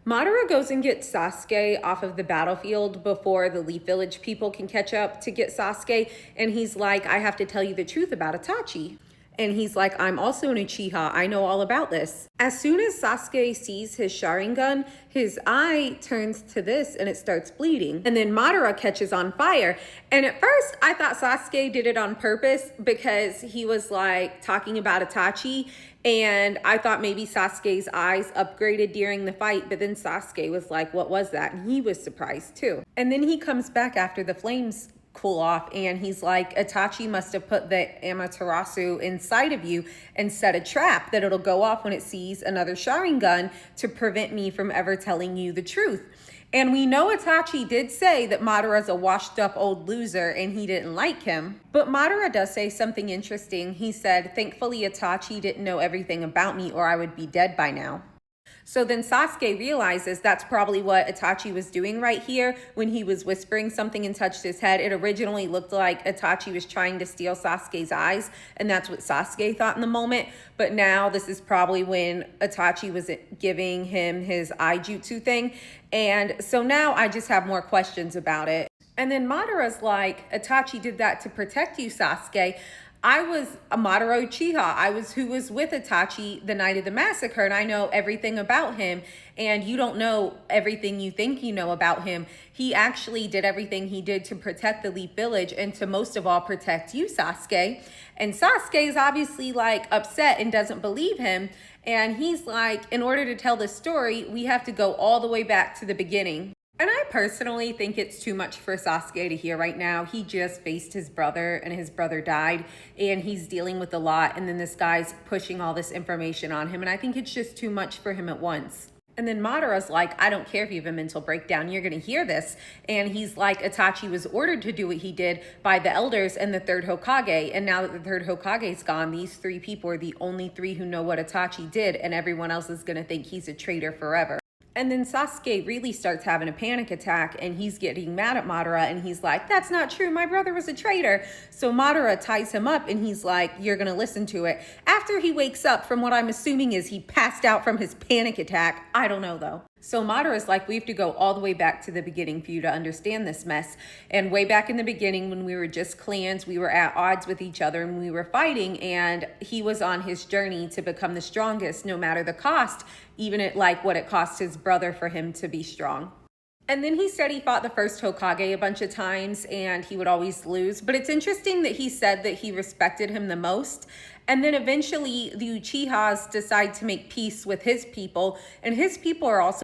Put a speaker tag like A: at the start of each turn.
A: Madara goes and gets Sasuke off of the battlefield before the Leaf Village people can catch up to get Sasuke. And he's like, I have to tell you the truth about Itachi. And he's like, I'm also an Uchiha. I know all about this. As soon as Sasuke sees his Sharingan, his eye turns to this and it starts bleeding. And then Madara catches on fire. And at first, I thought Sasuke did it on purpose because he was like talking about Itachi. And I thought maybe Sasuke's eyes upgraded during the fight. But then Sasuke was like, what was that? And he was surprised too. And then he comes back after the flames cool off and he's like, Itachi must have put the Amaterasu inside of you and set a trap that it'll go off when it sees another Sharingan to prevent me from ever telling you the truth. And we know Itachi did say that Madara's a washed up old loser and he didn't like him. But Madara does say something interesting. He said, thankfully Itachi didn't know everything about me or I would be dead by now. So then Sasuke realizes that's probably what Itachi was doing right here when he was whispering something and touched his head. It originally looked like Itachi was trying to steal Sasuke's eyes, and that's what Sasuke thought in the moment. But now this is probably when Itachi was giving him his eye jutsu thing. And so now I just have more questions about it. And then Madara's like, Itachi did that to protect you, Sasuke. I was a Madara Uchiha. I was who was with Itachi the night of the massacre, and I know everything about him. And you don't know everything you think you know about him. He actually did everything he did to protect the Leaf Village and to most of all protect you, Sasuke. And Sasuke is obviously like upset and doesn't believe him. And he's like, in order to tell this story, we have to go all the way back to the beginning. And I personally think it's too much for Sasuke to hear right now. He just faced his brother and his brother died and he's dealing with a lot. And then this guy's pushing all this information on him. And I think it's just too much for him at once. And then Madara's like, I don't care if you have a mental breakdown, you're going to hear this. And he's like, Itachi was ordered to do what he did by the elders and the third Hokage. And now that the third Hokage's gone, these three people are the only three who know what Itachi did. And everyone else is going to think he's a traitor forever. And then Sasuke really starts having a panic attack and he's getting mad at Madara and he's like, that's not true. My brother was a traitor. So Madara ties him up and he's like, you're going to listen to it. After he wakes up from what I'm assuming is he passed out from his panic attack. I don't know though. So Madara's like, we have to go all the way back to the beginning for you to understand this mess. And way back in the beginning when we were just clans, we were at odds with each other and we were fighting and he was on his journey to become the strongest no matter the cost, even at like what it cost his brother for him to be strong. And then he said he fought the first Hokage a bunch of times and he would always lose. But it's interesting that he said that he respected him the most. And then eventually the Uchihas decide to make peace with his people. And his people are also